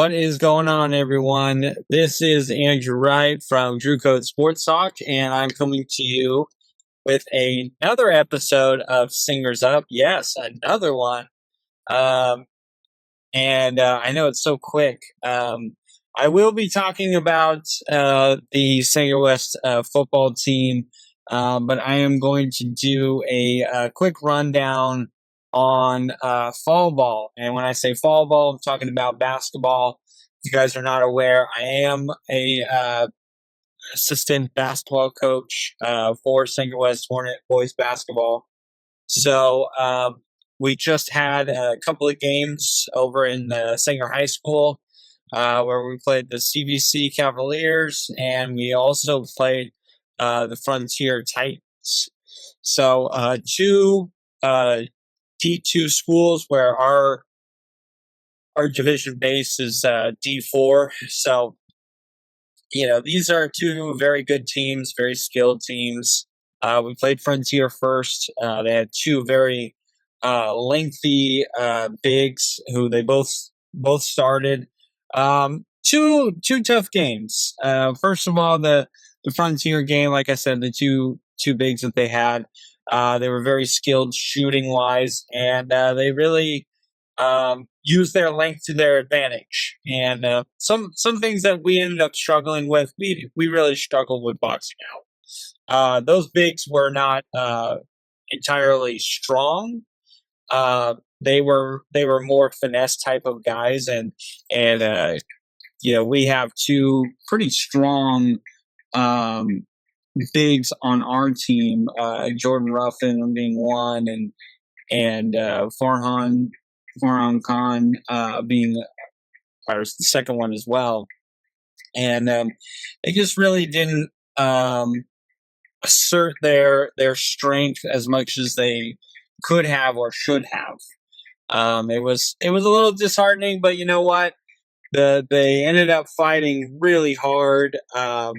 What is going on, everyone? This is Andrew Wright from Drew Code Sports Talk, and I'm coming to you with another episode of Singers Up. Yes, another one. I know it's so quick. I will be talking about the Sanger West football team, but I am going to do a quick rundown on fall ball. And when I say fall ball, I'm talking about basketball. If you guys are not aware, I am a assistant basketball coach for Sanger West Hornets Boys Basketball. So we just had a couple of games over in Sanger High School where we played the CVC Cavaliers, and we also played the Frontier Titans. So two D2 schools where our division base is D4. So, these are two very good teams, very skilled teams. We played Frontier first. They had two very lengthy bigs who they both started. Two tough games. First of all, the Frontier game, like I said, the two bigs that they had, they were very skilled shooting wise, and they really use their length to their advantage. And some things that we ended up struggling with, we really struggled with boxing out. Those bigs were not entirely strong. They were more finesse type of guys, and we have two pretty strong bigs on our team. Jordan Ruffin being one, and Farhan Khan being the second one as well. And they just really didn't assert their strength as much as they could have or should have. It was a little disheartening, but you know what? They ended up fighting really hard. Our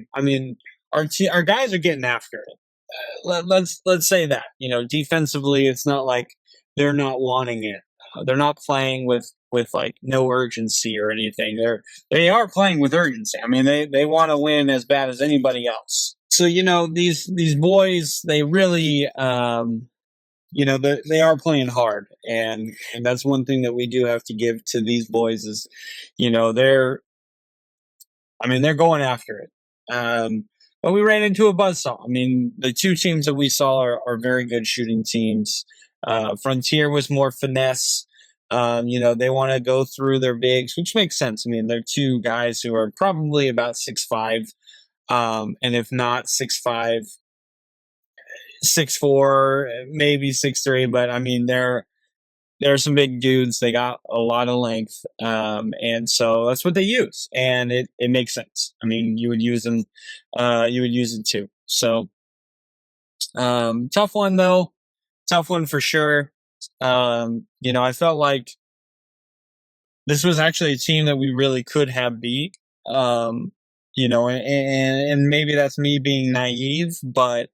guys are getting after it. Let's say that. Defensively, it's not like they're not wanting it. They're not playing with like no urgency or anything. They are playing with urgency. They want to win as bad as anybody else. So these boys, they really they are playing hard, and that's one thing that we do have to give to these boys is, they're going after it. But we ran into a buzzsaw. The two teams that we saw are very good shooting teams. Frontier was more finesse. They want to go through their bigs, which makes sense. They're two guys who are probably about 6'5", and if not 6'5", 6'4", maybe 6'3", but they're some big dudes. They got a lot of length, and so that's what they use, and it makes sense. You would use them, you would use it too. So, tough one though, tough one for sure. I felt like this was actually a team that we really could have beat. And maybe that's me being naive, but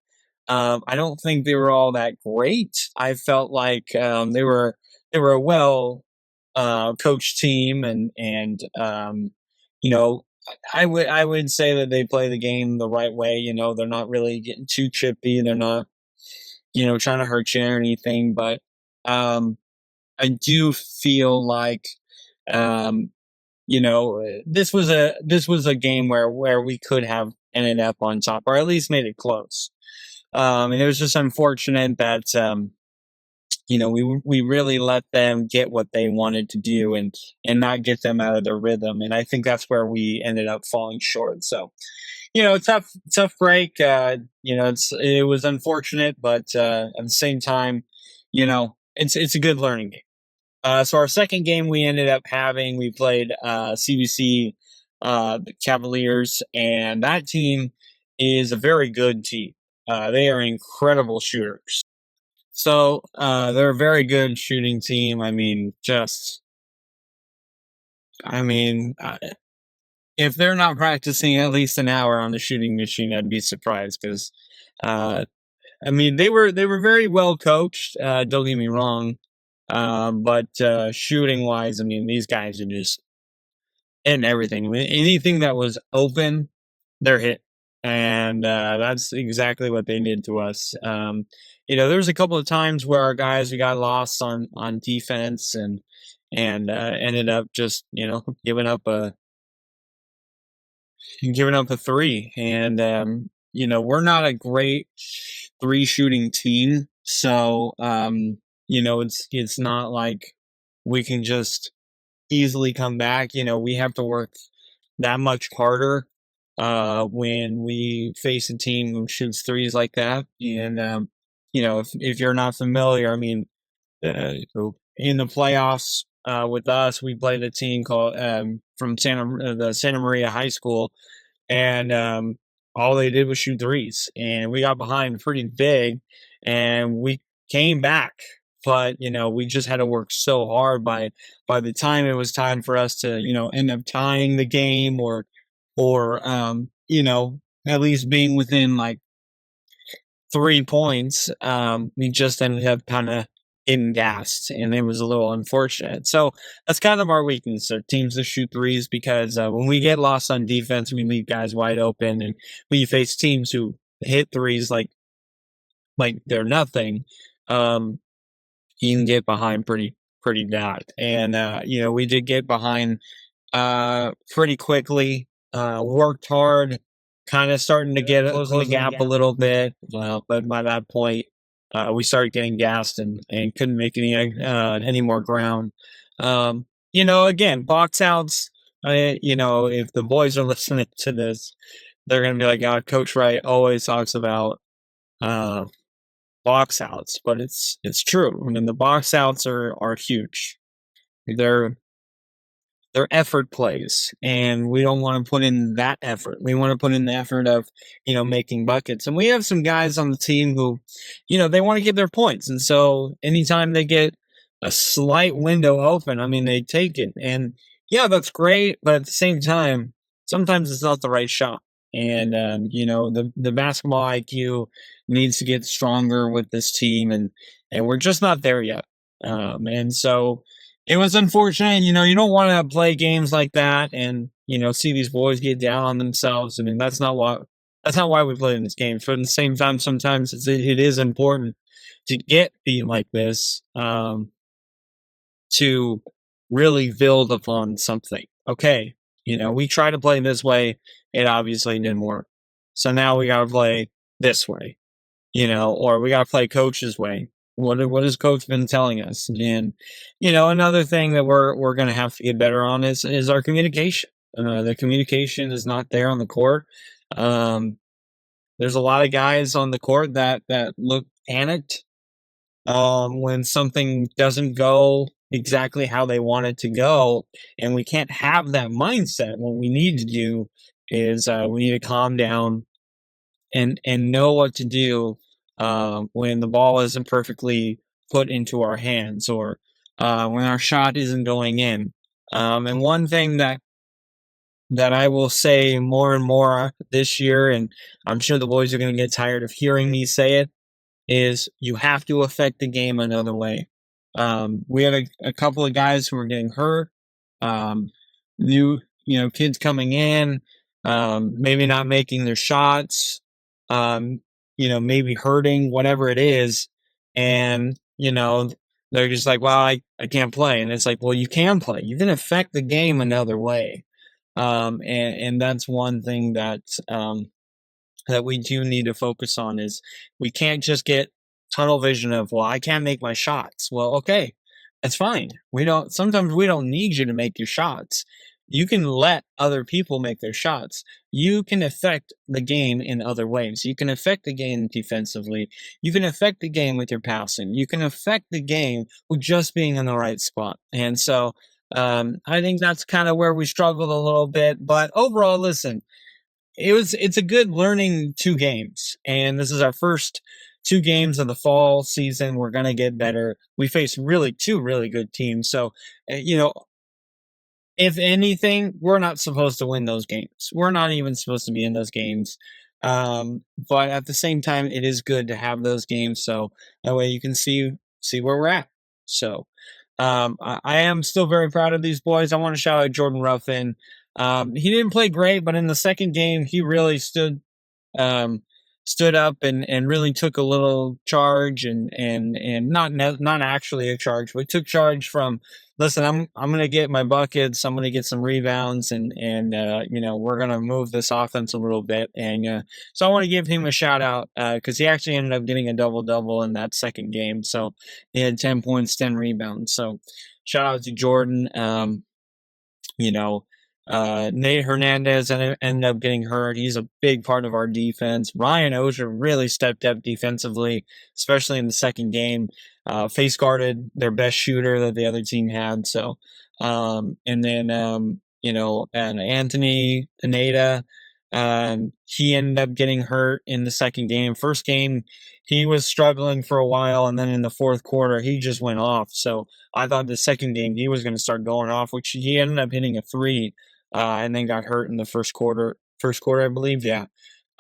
I don't think they were all that great. I felt like they were a well coached team, and I would say that they play the game the right way. They're not really getting too chippy. They're not trying to hurt you or anything. But I do feel like this was a game where we could have ended up on top, or at least made it close. And it was just unfortunate that, we really let them get what they wanted to do and not get them out of their rhythm. And I think that's where we ended up falling short. So, tough break. It was unfortunate, but at the same time, it's a good learning game. So our second game we ended up having, we played CVC the Cavaliers, and that team is a very good team. They are incredible shooters. So they're a very good shooting team. If they're not practicing at least an hour on the shooting machine, I'd be surprised because, they were very well coached. Don't get me wrong, but shooting wise, these guys are just and everything. Anything that was open, they're hit. And that's exactly what they did to us. There was a couple of times where our guys we got lost on defense and ended up just giving up a three. And we're not a great three shooting team, so it's not like we can just easily come back. We have to work that much harder when we face a team who shoots threes like that. And if you're not familiar, I mean, in the playoffs with us, we played a team called from the Santa Maria High School, and all they did was shoot threes, and we got behind pretty big, and we came back. But we just had to work so hard. By the time it was time for us to end up tying the game, or at least being within like 3 points, we just ended up kind of getting gassed, and it was a little unfortunate. So that's kind of our weakness, are teams that shoot threes, because when we get lost on defense, we leave guys wide open, and when you face teams who hit threes like they're nothing, you can get behind pretty bad. And we did get behind pretty quickly. Worked hard, kind of starting to get closing the gap a little bit. But by that point, we started getting gassed and couldn't make any more ground. Again, box outs. If the boys are listening to this, they're gonna be like, "God, Coach Wright always talks about box outs," but it's true. I mean, the box outs are huge. They're effort plays, and we don't want to put in that effort. We want to put in the effort of making buckets. And we have some guys on the team who they want to get their points, and so anytime they get a slight window open, I mean, they take it. And yeah, that's great, but at the same time, sometimes it's not the right shot. And the basketball IQ needs to get stronger with this team, and we're just not there yet. And so it was unfortunate. You don't want to play games like that and see these boys get down on themselves. I mean, that's not why we play in this game. But at the same time, sometimes it is important to get beat like this, to really build upon something. Okay, we try to play this way. It obviously didn't work. So now we got to play this way, or we got to play Coach's way. What has Coach been telling us? And another thing that we're going to have to get better on is our communication. The communication is not there on the court. There's a lot of guys on the court that look panicked when something doesn't go exactly how they want it to go, and we can't have that mindset. What we need to do is we need to calm down and know what to do when the ball isn't perfectly put into our hands, or when our shot isn't going in. And one thing that I will say more and more this year, and I'm sure the boys are going to get tired of hearing me say it, is you have to affect the game another way. We had a couple of guys who were getting hurt. New, kids coming in, maybe not making their shots, maybe hurting, whatever it is. And, they're just like, well, I can't play. And it's like, well, you can play. You can affect the game another way. And that's one thing that we do need to focus on, is we can't just get tunnel vision of, well, I can't make my shots. Well, okay, that's fine. Sometimes we don't need you to make your shots. You can let other people make their shots. You can affect the game in other ways. You can affect the game defensively. You can affect the game with your passing. You can affect the game with just being in the right spot. And so I think that's kind of where we struggled a little bit. But overall, listen, it's a good learning 2 games. And this is our first 2 games of the fall season. We're going to get better. We face 2 really good teams. So, if anything, we're not supposed to win those games. We're not even supposed to be in those games. But at the same time, it is good to have those games, so that way you can see where we're at. So I am still very proud of these boys. I want to shout out Jordan Ruffin. He didn't play great, but in the second game, he really um, stood up and really took a little charge and not actually a charge, but took charge from. Listen, I'm gonna get my buckets. I'm gonna get some rebounds, and we're gonna move this offense a little bit. And so I want to give him a shout out because he actually ended up getting a double double in that second game. So he had 10 points, 10 rebounds. So shout out to Jordan. You know, Nate Hernandez ended up getting hurt. He's a big part of our defense. Ryan Ozier really stepped up defensively, especially in the second game. Face guarded their best shooter that the other team had. So, and then, and Anthony Pineda, he ended up getting hurt in the second game. First game, he was struggling for a while. And then in the fourth quarter, he just went off. So I thought the second game he was going to start going off, which he ended up hitting a three, and then got hurt in the first quarter. First quarter, I believe, yeah.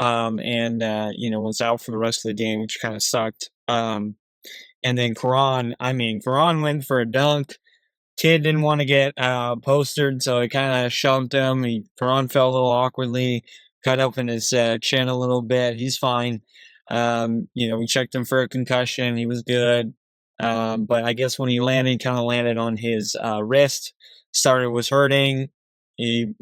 Was out for the rest of the game, which kind of sucked. And then Karan went for a dunk. Kid didn't want to get postered, so he kind of shoved him. Karan fell a little awkwardly, cut open his chin a little bit. He's fine. We checked him for a concussion. He was good. But I guess when he kind of landed on his wrist, was hurting. He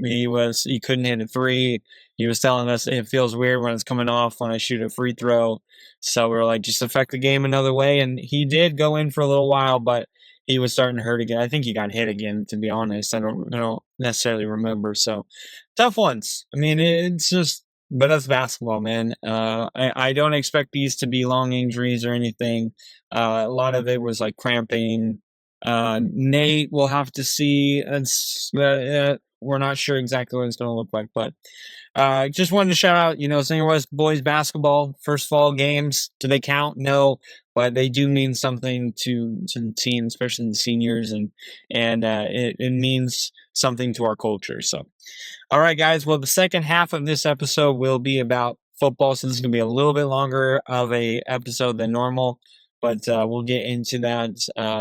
couldn't hit a three. He was telling us it feels weird when it's coming off when I shoot a free throw. So we are like, just affect the game another way. And he did go in for a little while, but he was starting to hurt again. I think he got hit again, to be honest. I don't necessarily remember. So tough ones. I mean, it's just, but that's basketball, man. I don't expect these to be long injuries or anything. A lot of it was like cramping. Nate, we'll have to see. We're not sure exactly what it's going to look like, but just wanted to shout out, St. West Boys Basketball, first fall games. Do they count? No, but they do mean something to the team, especially the seniors, and it means something to our culture. So, all right, guys. Well, the second half of this episode will be about football, so this is going to be a little bit longer of a episode than normal, but we'll get into that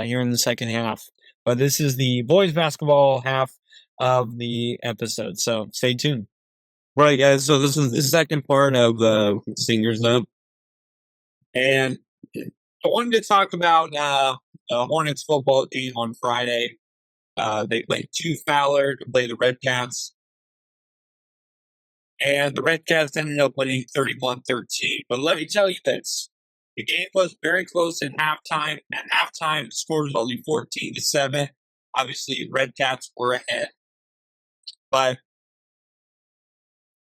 here in the second half. But this is the boys basketball half of the episode, so stay tuned. Right, guys. So this is the second part of the Singers Up. And I wanted to talk about the Hornets football team on Friday. They played Folwer to play the Red Cats. And the Red Cats ended up winning 31-13. But let me tell you this. The game was very close at halftime. At halftime, the score was only 14-7. Obviously, the Red Cats were ahead. But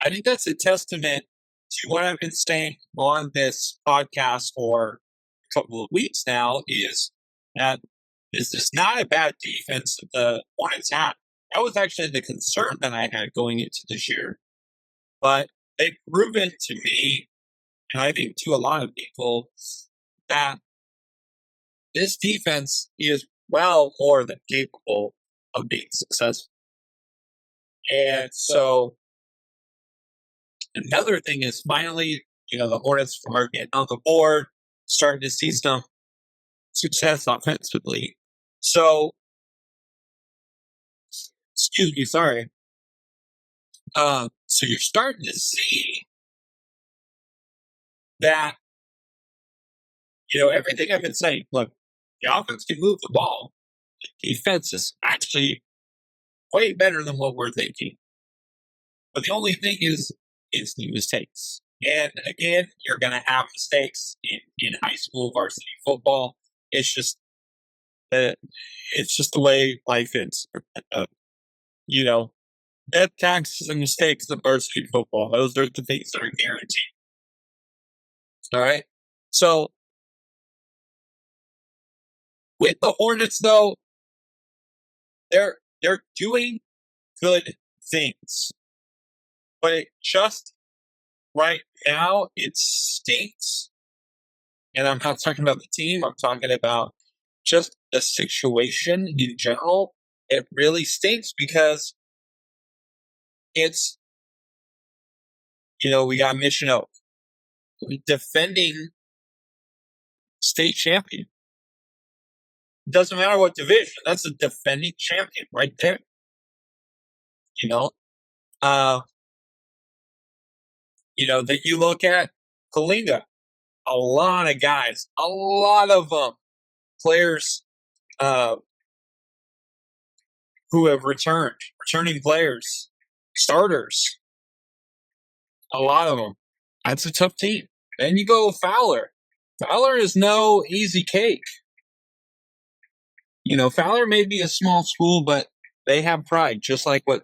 I think that's a testament to what I've been saying on this podcast for a couple of weeks now, is that this is not a bad defense that the Hornets had. That was actually the concern that I had going into this year. But they've proven to me, and I think to a lot of people, that this defense is well more than capable of being successful. And so another thing is finally, the Hornets are getting on the board, starting to see some success offensively. So, excuse me, sorry. So you're starting to see that, everything I've been saying. Look, the offense can move the ball. The defense is actually way better than what we're thinking. But the only thing is the mistakes. And again, you're going to have mistakes in high school varsity football. It's just the way life is. Death, taxes, and mistakes in varsity football. Those are the things that are guaranteed. All right. So with the Hornets, though, they're doing good things, but just right now it stinks. And I'm not talking about the team. I'm talking about just the situation in general. It really stinks because it's, we got Mission Oak, defending state champion. Doesn't matter what division. That's a defending champion right there. Uh, that you look at Kalinga, a lot of guys, a lot of them, players who have returning players, starters, a lot of them. That's a tough team. Then you go Fowler. Fowler is no easy cake. Fowler may be a small school, but they have pride, just like what,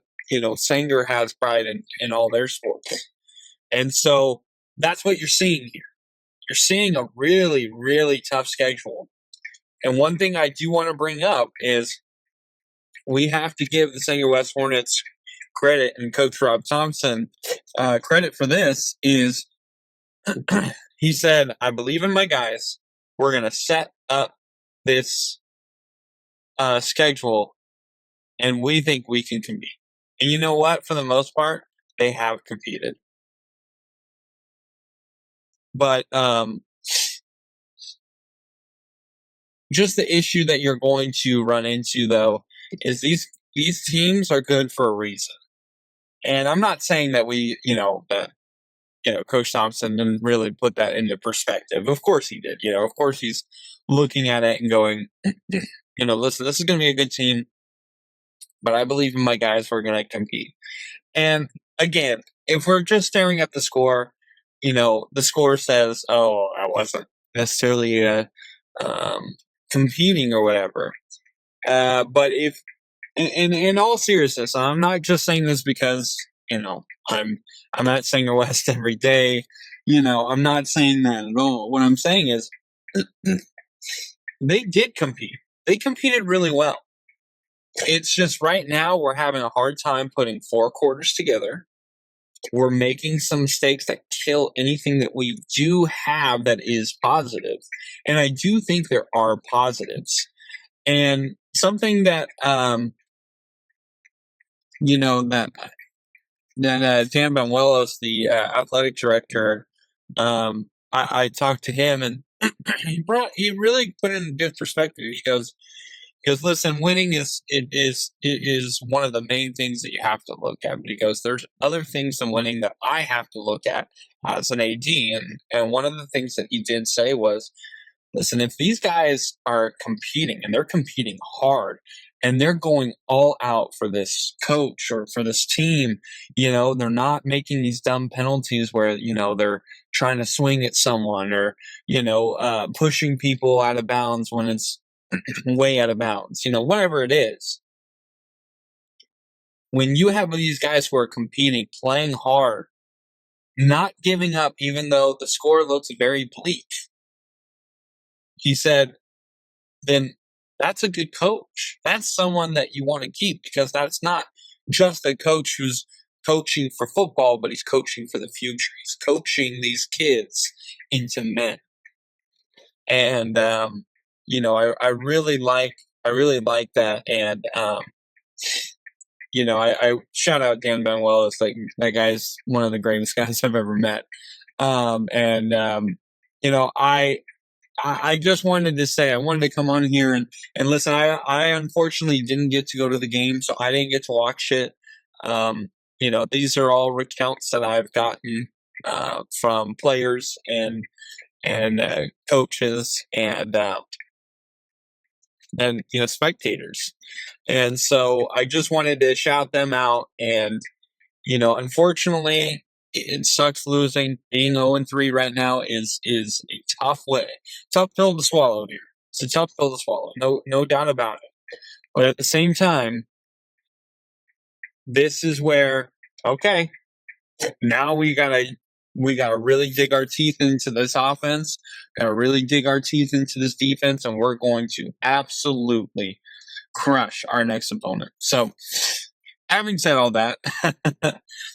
Sanger has pride in all their sports. And so that's what you're seeing here. You're seeing a really, really tough schedule. And one thing I do want to bring up is we have to give the Sanger West Hornets credit, and Coach Rob Thompson credit for this is he said, I believe in my guys. We're going to set up this schedule, and we think we can compete. And you know what? For the most part, they have competed. But just the issue that you're going to run into, though, is these teams are good for a reason. And I'm not saying that Coach Thompson didn't really put that into perspective. Of course he did. Of course he's looking at it and going, listen, this is going to be a good team, but I believe in my guys. We're going to compete. And again, if we're just staring at the score, the score says, oh, I wasn't necessarily competing or whatever. But if, in all seriousness, I'm not just saying this because, I'm at Sanger West every day. I'm not saying that at all. What I'm saying is they did compete. They competed really well. It's just right now we're having a hard time putting 4 quarters together. We're making some mistakes that kill anything that we do have that is positive. And I do think there are positives. And something that, that Dan Benuelos, the athletic director, I talked to him, and he really put it in good perspective. He goes, listen, winning is one of the main things that you have to look at. But he goes, there's other things than winning that I have to look at as an AD. And one of the things that he did say was, listen, if these guys are competing, and they're competing hard, and they're going all out for this coach or for this team, they're not making these dumb penalties where, they're trying to swing at someone or, pushing people out of bounds when it's way out of bounds, whatever it is. When you have these guys who are competing, playing hard, not giving up, even though the score looks very bleak, he said, then that's a good coach. That's someone that you want to keep, because that's not just a coach who's coaching for football, but he's coaching for the future. He's coaching these kids into men. And, I really like that. And, I shout out Dan Benuelos. Like, that guy's one of the greatest guys I've ever met. I just wanted to say, I wanted to come on here and listen. I unfortunately didn't get to go to the game, so I didn't get to watch it. These are all recounts that I've gotten from players and coaches and spectators. And so I just wanted to shout them out. And, unfortunately, it sucks losing. Being 0-3 right now is a tough pill to swallow here. It's a tough pill to swallow. No doubt about it. But at the same time, this is where, okay, now we gotta really dig our teeth into this offense. Gotta really dig our teeth into this defense, and we're going to absolutely crush our next opponent. So, having said all that,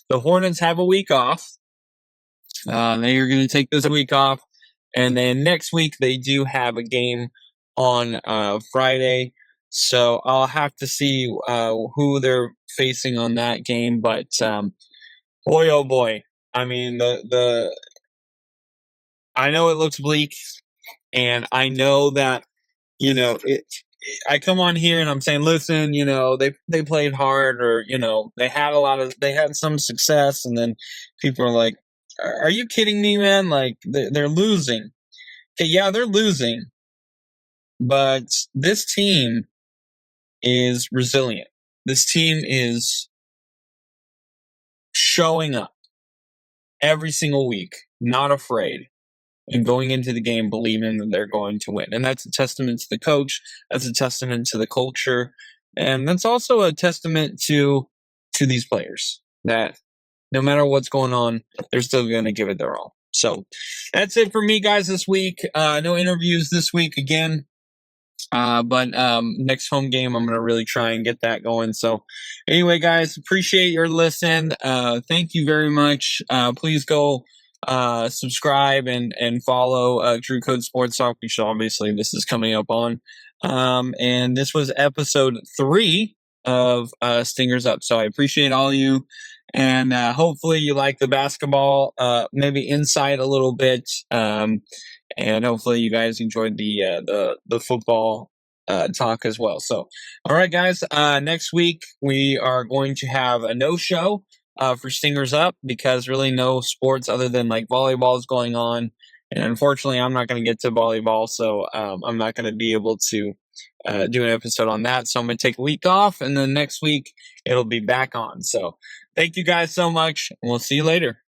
the Hornets have a week off. They are going to take this week off. And then next week, they do have a game on Friday. So I'll have to see who they're facing on that game. But boy, oh boy. I mean, I know it looks bleak. And I know that, I come on here and I'm saying, listen, they played hard, or they had some success, and then people are like, are you kidding me, man? Like they're losing. Okay, yeah, they're losing, but this team is resilient. This team is showing up every single week, not afraid, and going into the game believing that they're going to win. And that's a testament to the coach. That's a testament to the culture. And that's also a testament to these players that no matter what's going on, they're still going to give it their all. So that's it for me, guys, this week. No interviews this week again. But next home game, I'm going to really try and get that going. So anyway, guys, appreciate your listen. Thank you very much. Please go subscribe and follow Drew Code Sports Talk, which obviously this is coming up on. And this was episode 3 of Stingers Up. So I appreciate all of you. And hopefully you like the basketball, maybe insight a little bit. And hopefully you guys enjoyed the football talk as well. So, all right, guys. Next week we are going to have a no show for Stingers Up, because really no sports other than like volleyball is going on, and unfortunately I'm not going to get to volleyball, so I'm not going to be able to do an episode on that. So I'm going to take a week off, and then next week it'll be back on. So thank you guys so much, and we'll see you later.